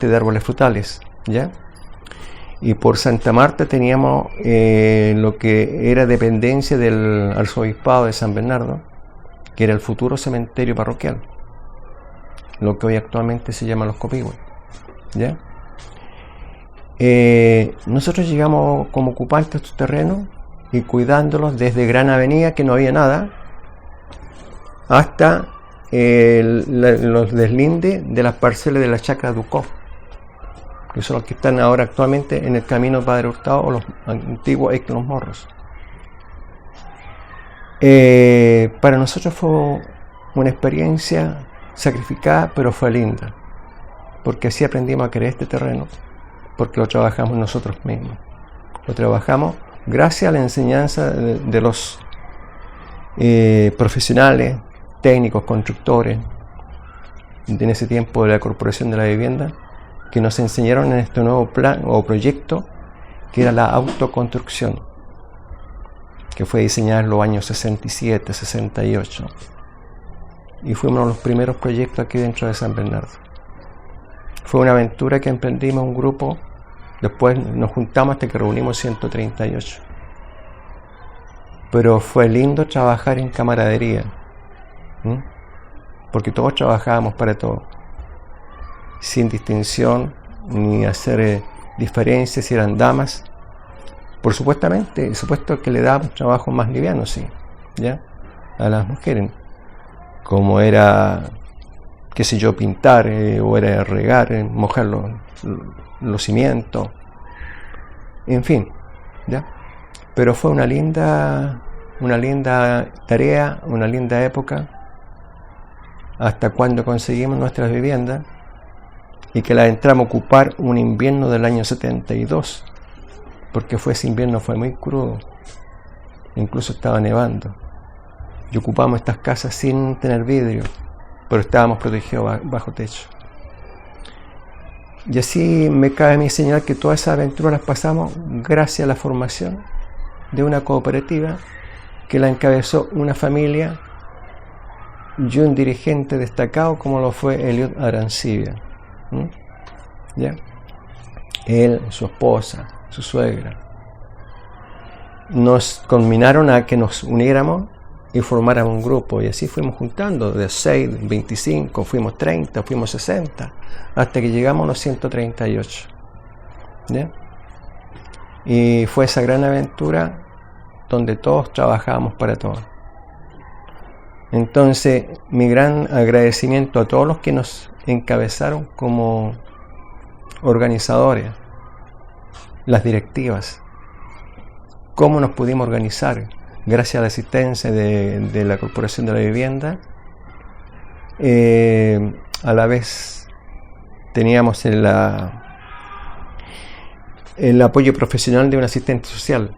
de árboles frutales, ¿ya? Y por Santa Marta teníamos lo que era dependencia del arzobispado de San Bernardo, que era el futuro cementerio parroquial, lo que hoy actualmente se llama Los Copihue, ¿ya? Nosotros llegamos como ocupantes de estos terrenos y cuidándolos desde Gran Avenida, que no había nada, hasta los deslindes de las parcelas de la Chacra Ducó, que son los que están ahora actualmente en el camino Padre Hurtado o los antiguos ex Los Morros. Para nosotros fue una experiencia sacrificada, pero fue linda, porque así aprendimos a querer este terreno, porque lo trabajamos nosotros mismos. Lo trabajamos gracias a la enseñanza de los profesionales, técnicos, constructores, en ese tiempo de la Corporación de la Vivienda, que nos enseñaron en este nuevo plan o proyecto, que era la autoconstrucción, que fue diseñada en los años 67, 68. Y fue uno de los primeros proyectos aquí dentro de San Bernardo. Fue una aventura que emprendimos un grupo, después nos juntamos hasta que reunimos 138. Pero fue lindo trabajar en camaradería, porque todos trabajábamos para todos, sin distinción ni hacer diferencias si eran damas. Por supuesto que le dábamos trabajo más liviano, sí, ¿ya? A las mujeres, como era, qué sé yo, pintar, o era regar, mojar los cimientos, en fin, ¿ya? Pero fue una linda tarea, una linda época, hasta cuando conseguimos nuestras viviendas y que las entramos a ocupar un invierno del año 72, porque ese invierno fue muy crudo, incluso estaba nevando, y ocupamos estas casas sin tener vidrio, pero estábamos protegidos bajo techo. Y así me cabe a mí señalar que todas esas aventuras las pasamos gracias a la formación de una cooperativa que la encabezó una familia y un dirigente destacado como lo fue Eliud Arancibia, ¿ya? Él, su esposa, su suegra, nos conminaron a que nos uniéramos y formáramos un grupo, y así fuimos juntando de 6, 25, fuimos 30, fuimos 60, hasta que llegamos a los 138, ¿ya? Y fue esa gran aventura donde todos trabajábamos para todos. Entonces, mi gran agradecimiento a todos los que nos encabezaron como organizadores, las directivas, cómo nos pudimos organizar gracias a la asistencia de la Corporación de la Vivienda. A la vez teníamos el apoyo profesional de un asistente social,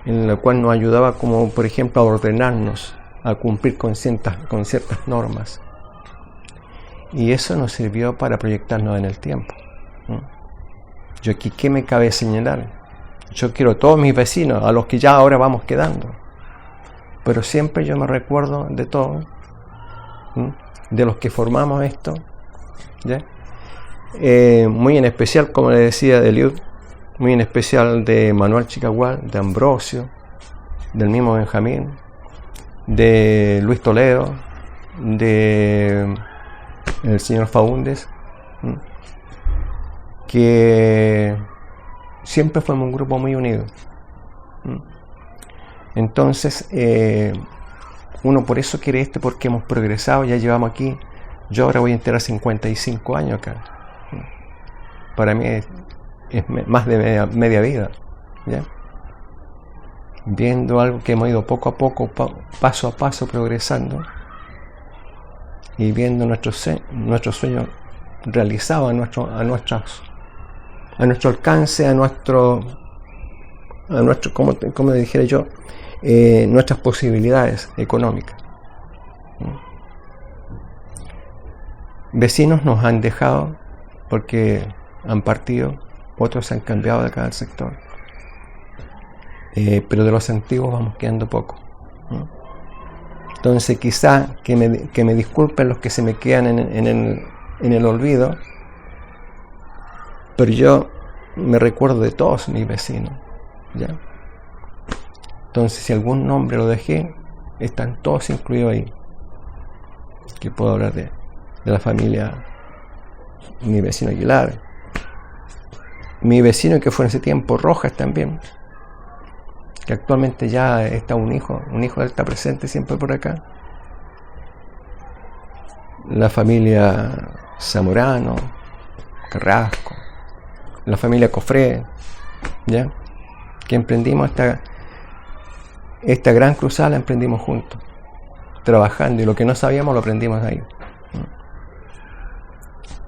en la cual nos ayudaba, como por ejemplo a ordenarnos, a cumplir con ciertas normas, y eso nos sirvió para proyectarnos en el tiempo. Yo aquí, ¿qué me cabe señalar? Yo quiero a todos mis vecinos, a los que ya ahora vamos quedando, pero siempre yo me recuerdo de todos, de los que formamos esto, ¿ya? Muy en especial, como le decía, de Eliud, muy en especial de Manuel Chicagual, de Ambrosio, del mismo Benjamín, de Luis Toledo, de el señor Faúndez, que siempre fuimos un grupo muy unido. Entonces, uno por eso quiere porque hemos progresado, ya llevamos aquí, yo ahora voy a enterar 55 años acá. Para mí es más de media vida, ¿ya? Viendo algo que hemos ido poco a poco, paso a paso progresando, y viendo nuestro sueño realizado a nuestro alcance, a nuestro como dijera yo, nuestras posibilidades económicas. Vecinos nos han dejado porque han partido, otros se han cambiado de cada sector, pero de los antiguos vamos quedando poco. Entonces quizá que me disculpen los que se me quedan en el olvido, pero yo me recuerdo de todos mis vecinos, ¿ya? Entonces, si algún nombre lo dejé, están todos incluidos ahí. Que puedo hablar de la familia, mi vecino Aguilar, mi vecino que fue en ese tiempo Rojas también, que actualmente ya está un hijo de él está presente siempre por acá. La familia Zamorano, Carrasco, la familia Cofré, ¿ya? Que emprendimos esta gran cruzada, la emprendimos juntos, trabajando, y lo que no sabíamos lo aprendimos ahí.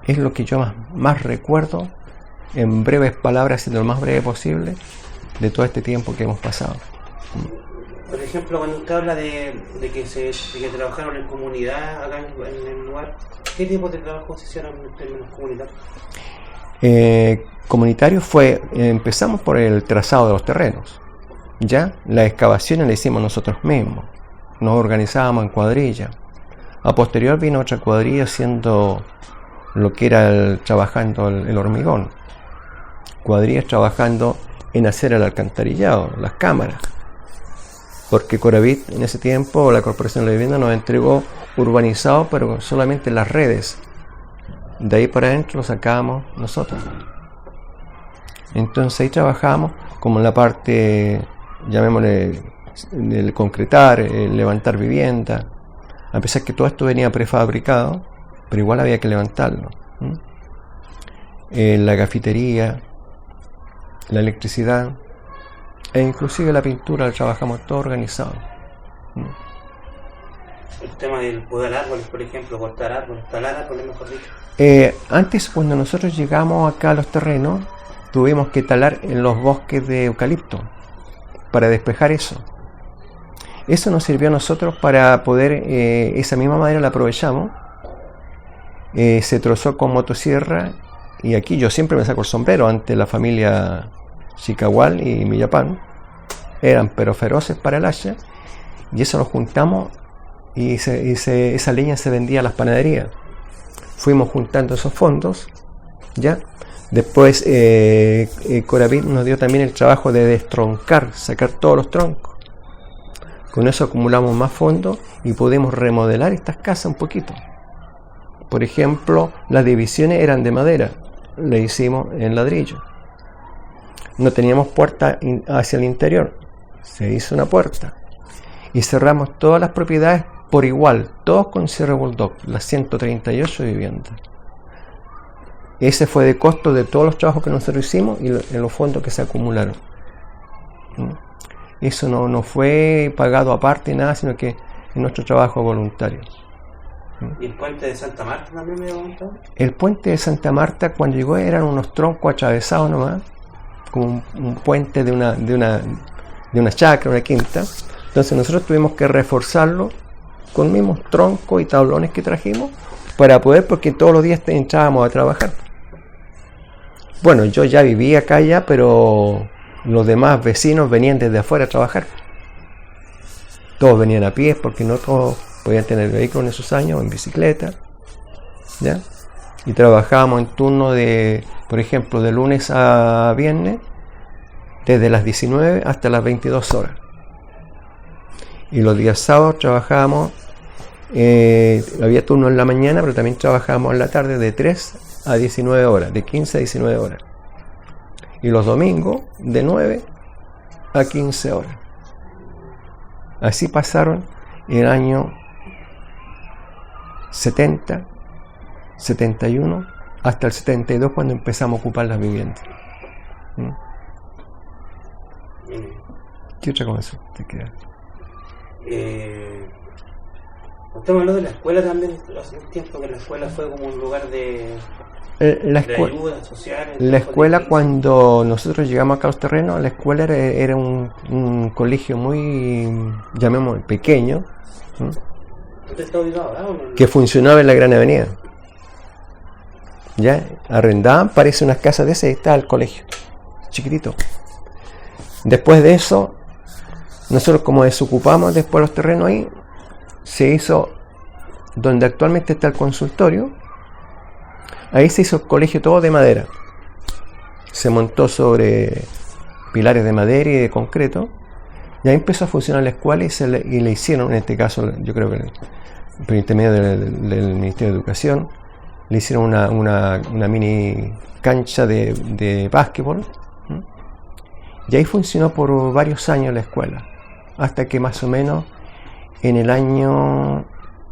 Es lo que yo más recuerdo, en breves palabras, siendo lo más breve posible, de todo este tiempo que hemos pasado. Por ejemplo, cuando usted habla de que trabajaron en comunidad acá en el lugar, ¿qué tipo de trabajo se hicieron en términos comunitarios? Comunitario empezamos por el trazado de los terrenos, ya las excavaciones las hicimos nosotros mismos, nos organizábamos en cuadrilla. A posterior vino otra cuadrilla haciendo lo que era trabajando el hormigón, cuadrillas trabajando en hacer el alcantarillado, las cámaras, porque Coravit en ese tiempo, la Corporación de la Vivienda, nos entregó urbanizado, pero solamente las redes. De ahí para adentro lo sacábamos nosotros. Entonces ahí trabajamos como en la parte, llamémosle, el concretar, el levantar vivienda, a pesar que todo esto venía prefabricado, pero igual había que levantarlo. La cafetería, la electricidad, e inclusive la pintura, la trabajamos todo organizado. El tema del podar árboles, por ejemplo, cortar árboles, talar árboles, mejor dicho. Antes, cuando nosotros llegamos acá a los terrenos, tuvimos que talar en los bosques de eucalipto para despejar eso. Eso nos sirvió a nosotros para poder, esa misma madera la aprovechamos, se trozó con motosierra, y aquí yo siempre me saco el sombrero ante la familia Chicahual y Millapán, eran pero feroces para el hacha, y eso lo juntamos y esa leña se vendía a las panaderías. Fuimos juntando esos fondos, ¿ya? Después Coravit nos dio también el trabajo de destroncar, sacar todos los troncos. Con eso acumulamos más fondos y pudimos remodelar estas casas un poquito. Por ejemplo, las divisiones eran de madera, le hicimos en ladrillo. No teníamos puerta hacia el interior, se hizo una puerta. Y cerramos todas las propiedades por igual, todos con cierre bulldog, las 138 viviendas. Ese fue de costo de todos los trabajos que nosotros hicimos y en los fondos que se acumularon. Eso no fue pagado aparte, nada, sino que es nuestro trabajo voluntario. ¿Y el puente de Santa Marta también me preguntó? El puente de Santa Marta, cuando llegó, eran unos troncos atravesados nomás, como un puente de una chacra, una quinta. Entonces nosotros tuvimos que reforzarlo con mismos troncos y tablones que trajimos para poder, porque todos los días entrábamos a trabajar. Bueno, yo ya vivía acá ya, pero los demás vecinos venían desde afuera a trabajar. Todos venían a pie, porque no todos podían tener vehículos en esos años, en bicicleta, ¿ya? Y trabajábamos en turno de, por ejemplo, de lunes a viernes, desde las 19 hasta las 22 horas. Y los días sábados trabajábamos, había turno en la mañana, pero también trabajábamos en la tarde de 3 a 19 horas, de 15 a 19 horas. Y los domingos de 9 a 15 horas. Así pasaron el año 70, 71, hasta el 72, cuando empezamos a ocupar las viviendas. ¿Qué otra cosa te queda? Usted me habló de la escuela también, hace un tiempo que la escuela fue como un lugar de ayuda social. La escuela, cuando nosotros llegamos acá a los terrenos, la escuela era un colegio muy, llamémoslo, pequeño, ¿Usted está ubicado ahora o no? Que funcionaba en la Gran Avenida. Ya arrendaban, parece unas casas de esas, y estaba el colegio, chiquitito. Después de eso, nosotros como desocupamos después los terrenos ahí, se hizo donde actualmente está el consultorio. Ahí se hizo el colegio todo de madera, se montó sobre pilares de madera y de concreto, y ahí empezó a funcionar la escuela y le hicieron, en este caso, yo creo que por intermedio del Ministerio de Educación, le hicieron una mini cancha de básquetbol, y ahí funcionó por varios años la escuela, hasta que más o menos en el año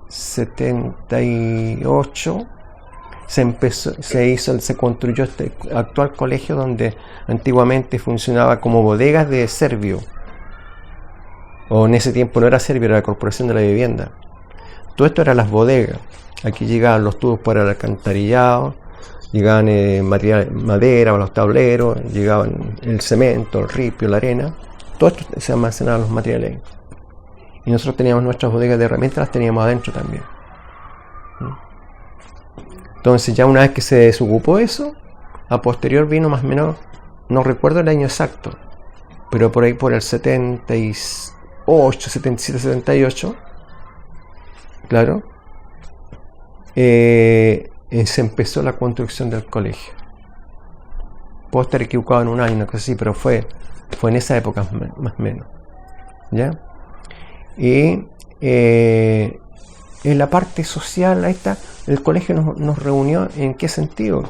78 se construyó este actual colegio, donde antiguamente funcionaba como bodegas de Servio, o en ese tiempo no era Servio, era la Corporación de la Vivienda. Todo esto eran las bodegas. Aquí llegaban los tubos para el alcantarillado, llegaban madera, los tableros, llegaban el cemento, el ripio, la arena. Todo esto se almacenaban los materiales. Y nosotros teníamos nuestras bodegas de herramientas, las teníamos adentro también. Entonces, ya una vez que se desocupó eso, a posterior vino más o menos, no recuerdo el año exacto, pero por ahí por el 78, 77, 78, claro, se empezó la construcción del colegio. Puedo estar equivocado en un año, una cosa así, pero fue en esa época más o menos, ¿ya? Y en la parte social, ahí está, el colegio nos reunió. ¿En qué sentido?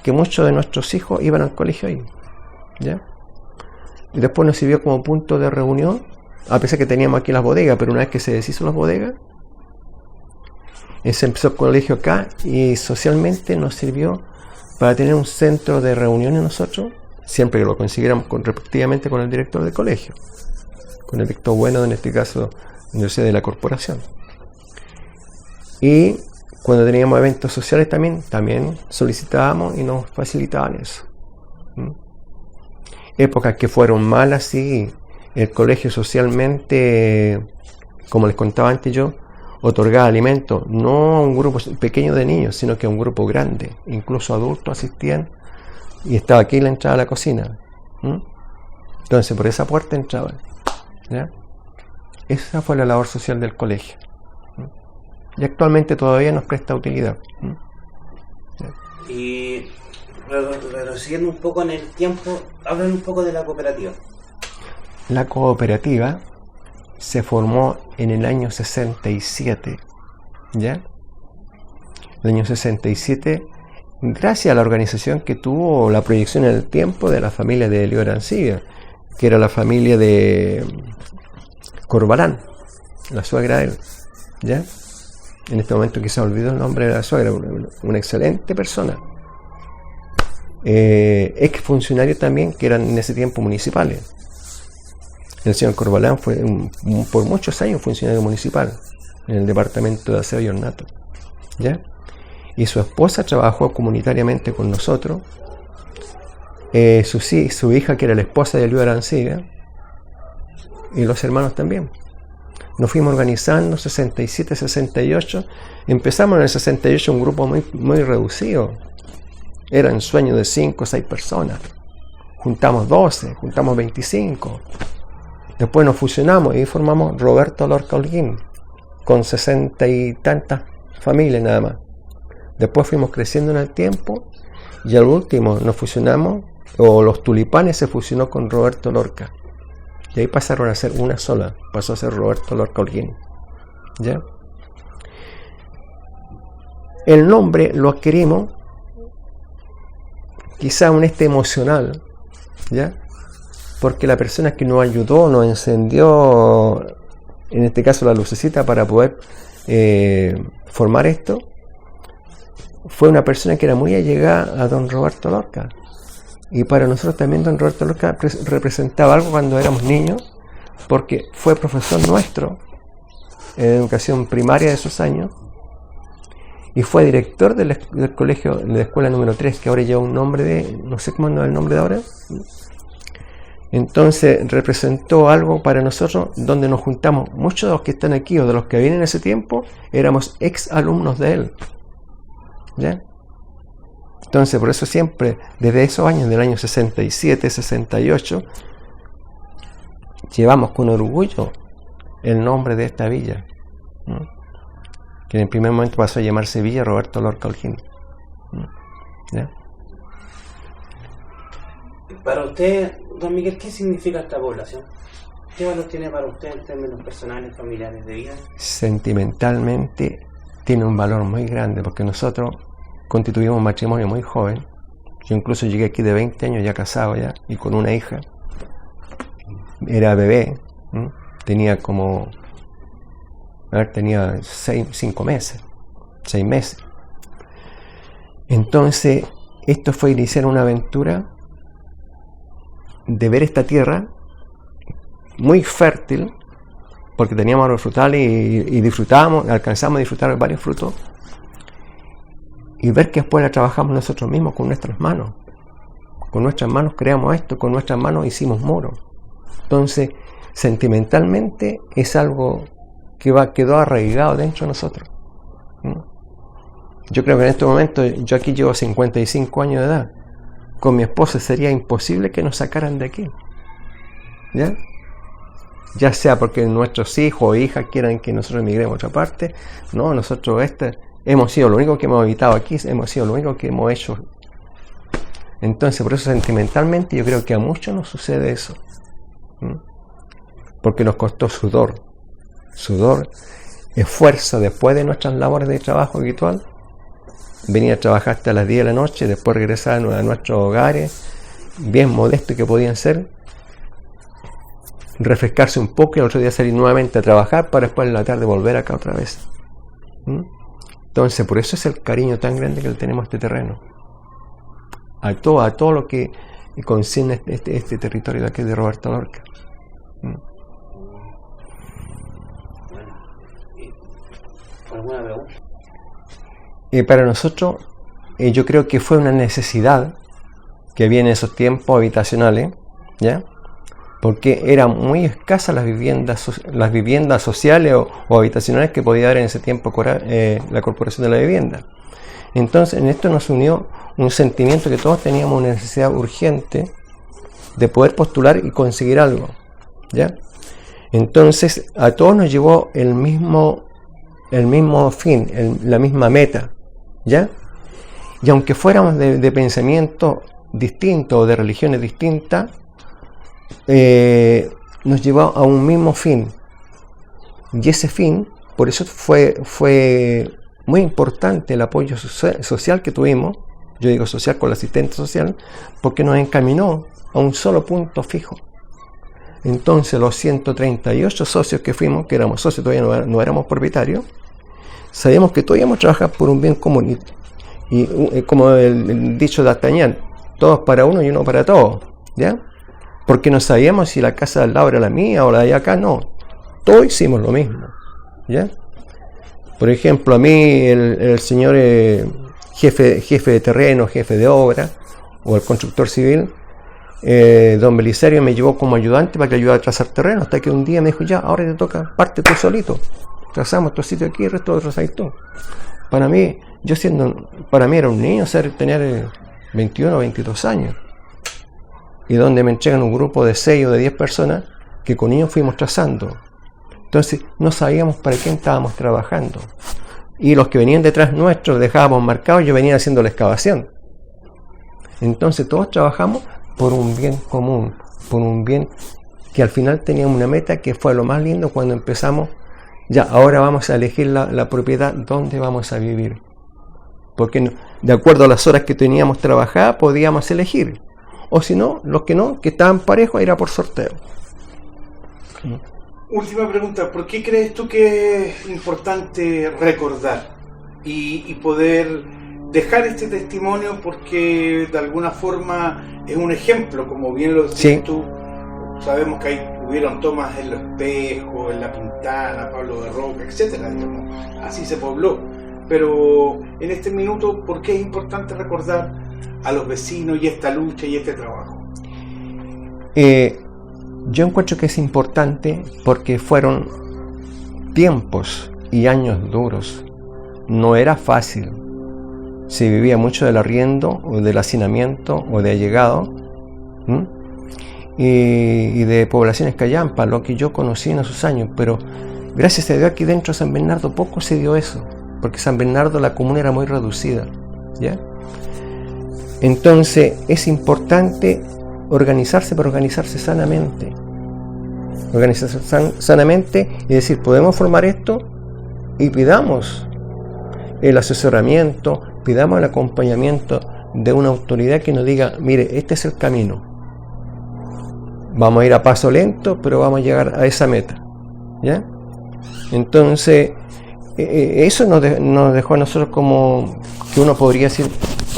Que muchos de nuestros hijos iban al colegio ahí, ¿ya? Y después nos sirvió como punto de reunión, a pesar que teníamos aquí las bodegas, pero una vez que se deshizo las bodegas, se empezó el colegio acá, y socialmente nos sirvió para tener un centro de reuniones nosotros, siempre que lo consiguiéramos respectivamente con el director del colegio, con el director bueno, en este caso, Universidad de la Corporación. Y cuando teníamos eventos sociales también solicitábamos y nos facilitaban eso. Épocas que fueron malas, sí, el colegio socialmente, como les contaba antes yo, otorgaba alimentos, no a un grupo pequeño de niños, sino que a un grupo grande, incluso adultos asistían, y estaba aquí la entrada a la cocina. Entonces por esa puerta entraban, ¿ya? Esa fue la labor social del colegio, y actualmente todavía nos presta utilidad. Y retrocediendo un poco en el tiempo, hablan un poco de la cooperativa. La cooperativa se formó en el año 67, ¿ya? El año 67, gracias a la organización que tuvo la proyección en el tiempo de la familia de Elío Arancibia, que era la familia de Corbalán, la suegra de él, ¿ya? En este momento quizá olvido el nombre de la suegra, una excelente persona. Ex funcionario también, que eran en ese tiempo municipales. El señor Corbalán fue por muchos años funcionario municipal en el departamento de aseo y ornato, ¿ya? Y su esposa trabajó comunitariamente con nosotros. Su hija, que era la esposa de Elío Arancibia, y los hermanos también. Nos fuimos organizando, 67, 68. Empezamos en el 68 un grupo muy reducido. Eran sueños de 5 o 6 personas. Juntamos 12, juntamos 25. Después nos fusionamos y formamos Roberto Lorca Holguín, con 60 y tantas familias nada más. Después fuimos creciendo en el tiempo, y al último nos fusionamos, o los Tulipanes se fusionó con Roberto Lorca. Y ahí pasaron a ser una sola, pasó a ser Roberto Lorca Holguín, ¿ya? El nombre lo adquirimos quizá un emocional, ¿ya? Porque la persona que nos ayudó, nos encendió, en este caso la lucecita para poder formar esto, fue una persona que era muy allegada a don Roberto Lorca. Y para nosotros también don Roberto Lorca representaba algo cuando éramos niños, porque fue profesor nuestro en educación primaria de esos años, y fue director del colegio, de la escuela número 3, que ahora lleva un nombre de, no sé cómo es el nombre de ahora. Entonces representó algo para nosotros, donde nos juntamos, muchos de los que están aquí o de los que vienen en ese tiempo, éramos ex alumnos de él, ¿ya? Entonces por eso siempre, desde esos años, del año 67, 68, llevamos con orgullo el nombre de esta villa, ¿no? Que en el primer momento pasó a llamarse Villa Roberto Lorca Holguín, ¿ya? Para usted, don Miguel, ¿qué significa esta población? ¿Qué valor tiene para usted en términos personales, familiares, de vida? Sentimentalmente tiene un valor muy grande, porque nosotros constituimos un matrimonio muy joven. Yo incluso llegué aquí de 20 años ya casado ya, y con una hija. Era bebé, tenía como, tenía 6 meses. Entonces, esto fue iniciar una aventura de ver esta tierra muy fértil, porque teníamos árboles frutales y disfrutábamos, alcanzamos a disfrutar varios frutos, y ver que después la trabajamos nosotros mismos con nuestras manos. Con nuestras manos creamos esto, con nuestras manos hicimos muros. Entonces, sentimentalmente es algo que quedó arraigado dentro de nosotros. Yo creo que en este momento, yo aquí llevo 55 años de edad. Con mi esposa sería imposible que nos sacaran de aquí. Ya sea porque nuestros hijos o hijas quieran que nosotros emigremos a otra parte. No, nosotros hemos sido lo único que hemos habitado aquí, hemos sido lo único que hemos hecho. Entonces, por eso sentimentalmente yo creo que a muchos nos sucede eso. Porque nos costó sudor, esfuerzo después de nuestras labores de trabajo habitual. Venir a trabajar hasta las 10 de la noche, después regresar a nuestros hogares, bien modestos que podían ser, refrescarse un poco y al otro día salir nuevamente a trabajar para después en la tarde volver acá otra vez. Entonces, por eso es el cariño tan grande que le tenemos a este terreno, a todo lo que concierne este territorio de aquí de Roberto Lorca. ¿Alguna pregunta? Para nosotros, yo creo que fue una necesidad que había en esos tiempos habitacionales, ¿ya? Porque eran muy escasas las viviendas sociales o habitacionales que podía haber en ese tiempo la Corporación de la Vivienda. Entonces, en esto nos unió un sentimiento que todos teníamos una necesidad urgente de poder postular y conseguir algo, ¿ya? Entonces, a todos nos llevó el mismo fin, la misma meta, ¿ya? Y aunque fuéramos de pensamiento distinto o de religiones distintas, nos llevó a un mismo fin. Y ese fin, por eso fue muy importante el apoyo social que tuvimos. Yo digo social con el asistente social, porque nos encaminó a un solo punto fijo. Entonces los 138 socios que fuimos, que éramos socios, todavía no éramos propietarios, sabíamos que todos íbamos a trabajar por un bien común. Y como el dicho de D'Artagnan, todos para uno y uno para todos, ¿ya? Porque no sabíamos si la casa del lado era la mía o la de acá, no. Todos hicimos lo mismo, ¿ya? Por ejemplo, a mí el señor jefe de terreno, jefe de obra, o el constructor civil, don Belisario, me llevó como ayudante para que ayudara a trazar terreno, hasta que un día me dijo, ya, ahora te toca, parte tú solito. Trazamos tu sitio aquí y el resto lo trazáis tú. Para mí era un niño, tener 21 o 22 años. Y donde me entregan un grupo de 6 o de 10 personas que con ellos fuimos trazando. Entonces no sabíamos para quién estábamos trabajando. Y los que venían detrás nuestros dejábamos marcados, yo venía haciendo la excavación. Entonces todos trabajamos por un bien común, por un bien que al final teníamos una meta que fue lo más lindo cuando empezamos. Ya, ahora vamos a elegir la propiedad donde vamos a vivir. Porque de acuerdo a las horas que teníamos trabajadas podíamos elegir. O si no, los que estaban parejos, era por sorteo. Última pregunta, ¿por qué crees tú que es importante recordar y poder dejar este testimonio? Porque de alguna forma es un ejemplo, como bien lo decías tú. Sabemos que hubieron tomas en Los Espejos, en La Pintana, Pablo de Roca, etcétera, digamos. Así se pobló. Pero en este minuto, ¿por qué es importante recordar a los vecinos y esta lucha y este trabajo? Yo encuentro que es importante porque fueron tiempos y años duros. No era fácil. Se vivía mucho del arriendo o del hacinamiento o de allegado, y de poblaciones callampas, lo que yo conocí en esos años. Pero gracias a Dios aquí dentro de San Bernardo poco se dio eso, porque San Bernardo la comuna era muy reducida, ¿ya? Entonces es importante organizarse, pero organizarse sanamente. Organizarse sanamente y decir, podemos formar esto, y pidamos el asesoramiento, pidamos el acompañamiento de una autoridad que nos diga, mire, este es el camino. Vamos a ir a paso lento, pero vamos a llegar a esa meta. ¿Ya? Entonces, eso nos dejó a nosotros como que uno podría decir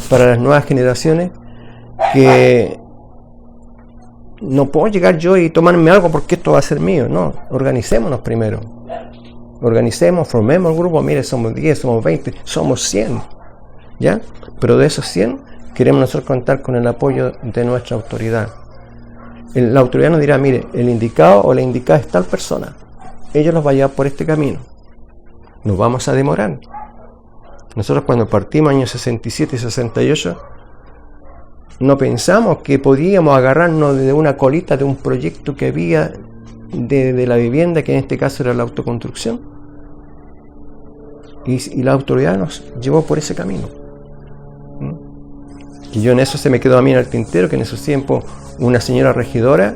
para las nuevas generaciones que no puedo llegar yo y tomarme algo porque esto va a ser mío. No, organicémonos primero. Organicemos, formemos el grupo. Mire, somos 10, somos 20, somos 100. ¿Ya? Pero de esos 100 queremos nosotros contar con el apoyo de nuestra autoridad. La autoridad nos dirá, mire, el indicado o la indicada es tal persona. Ellos los va a llevar por este camino. Nos vamos a demorar. Nosotros cuando partimos años 67 y 68 no pensamos que podíamos agarrarnos de una colita de un proyecto que había de la vivienda, que en este caso era la autoconstrucción, y la autoridad nos llevó por ese camino. Y yo en eso se me quedó a mí en el tintero, que en esos tiempos una señora regidora,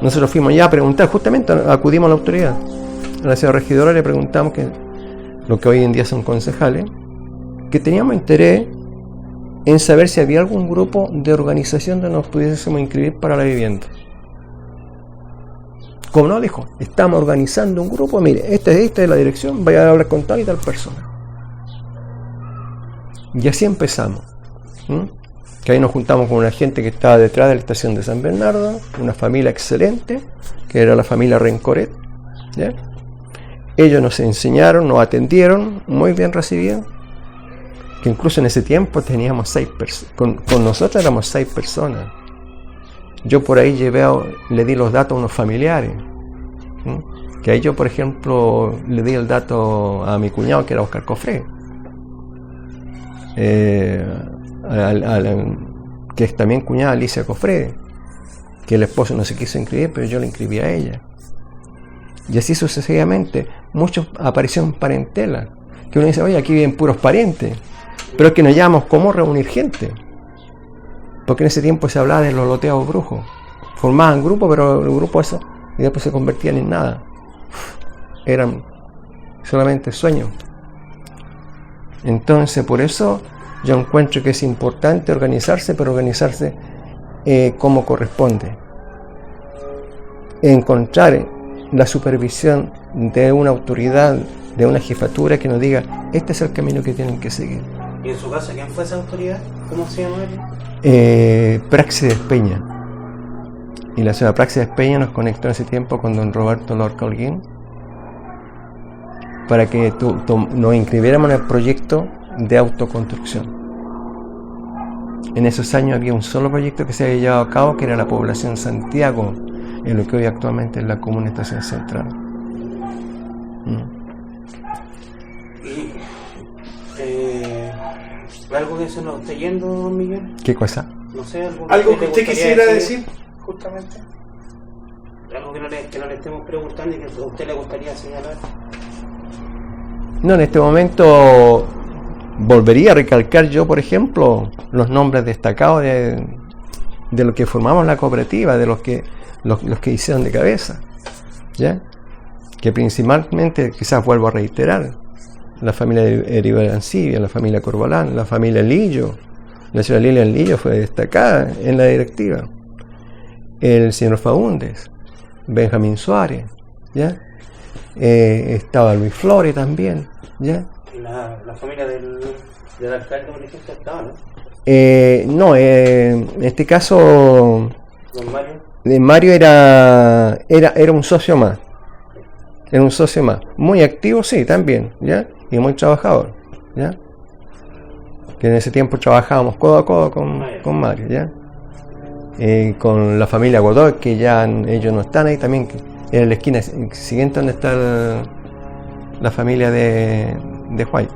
nosotros fuimos ya a preguntar, justamente acudimos a la autoridad, a la señora regidora le preguntamos, que lo que hoy en día son concejales, que teníamos interés en saber si había algún grupo de organización donde nos pudiésemos inscribir para la vivienda. Como no, dijo, estamos organizando un grupo, mire, esta es la dirección, vaya a hablar con tal y tal persona. Y así empezamos. Que ahí nos juntamos con una gente que estaba detrás de la estación de San Bernardo, una familia excelente, que era la familia Rencoret. ¿Ya? Ellos nos enseñaron, nos atendieron, muy bien recibidos, que incluso en ese tiempo teníamos 6 personas, con nosotros éramos 6 personas. Yo por ahí le di los datos a unos familiares, que ahí yo, por ejemplo, le di el dato a mi cuñado, que era Oscar Cofré, que es también cuñada Alicia Cofré, que el esposo no se quiso inscribir, pero yo le inscribí a ella. Y así sucesivamente, muchos aparecieron parentela, que uno dice, oye, aquí viven puros parientes, pero es que nos llamamos cómo reunir gente, porque en ese tiempo se hablaba de los loteados brujos, formaban grupos, pero el grupo eso, y después se convertían en nada, eran solamente sueños. Entonces, por eso yo encuentro que es importante organizarse, pero organizarse como corresponde. Encontrar la supervisión de una autoridad, de una jefatura que nos diga, este es el camino que tienen que seguir. ¿Y en su caso quién fue esa autoridad? ¿Cómo se llama él? Praxedes Peña. Y la señora Praxedes Peña nos conectó en ese tiempo con don Roberto Lorca Holguín para que nos inscribiéramos en el proyecto de autoconstrucción. En esos años había un solo proyecto que se había llevado a cabo, que era la población Santiago, en lo que hoy actualmente es la Comuna Estación Central. ¿Algo que se nos esté yendo, don Miguel? ¿Qué cosa? No sé, algo que usted quisiera decir, justamente. Algo que no le estemos preguntando y que a usted le gustaría señalar. No, en este momento volvería a recalcar yo, por ejemplo, los nombres destacados de los que formamos la cooperativa, de los que hicieron de cabeza, ¿ya? Que principalmente, quizás vuelvo a reiterar, la familia de Heribert Ancibia, la familia Corbalán, la familia Lillo. La señora Lilian Lillo fue destacada en la directiva. El señor Faúndez, Benjamín Suárez, ¿ya? Estaba Luis Flores también, ¿ya? La familia del alcalde, por ejemplo, estaba, ¿no? No, en este caso ¿Don Mario? Mario era un socio más. Era un socio más. Muy activo, sí, también, ¿ya? Y muy trabajador, ¿ya? Que en ese tiempo trabajábamos codo a codo con Mario, ¿ya? Con la familia Godoy, que ya ellos no están ahí también, que en la esquina siguiente donde está la familia de White,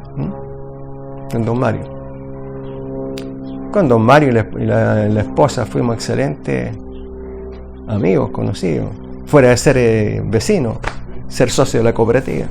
con don Mario. Con don Mario y la esposa fuimos excelentes amigos, conocidos, fuera de ser vecinos, ser socios de la cooperativa.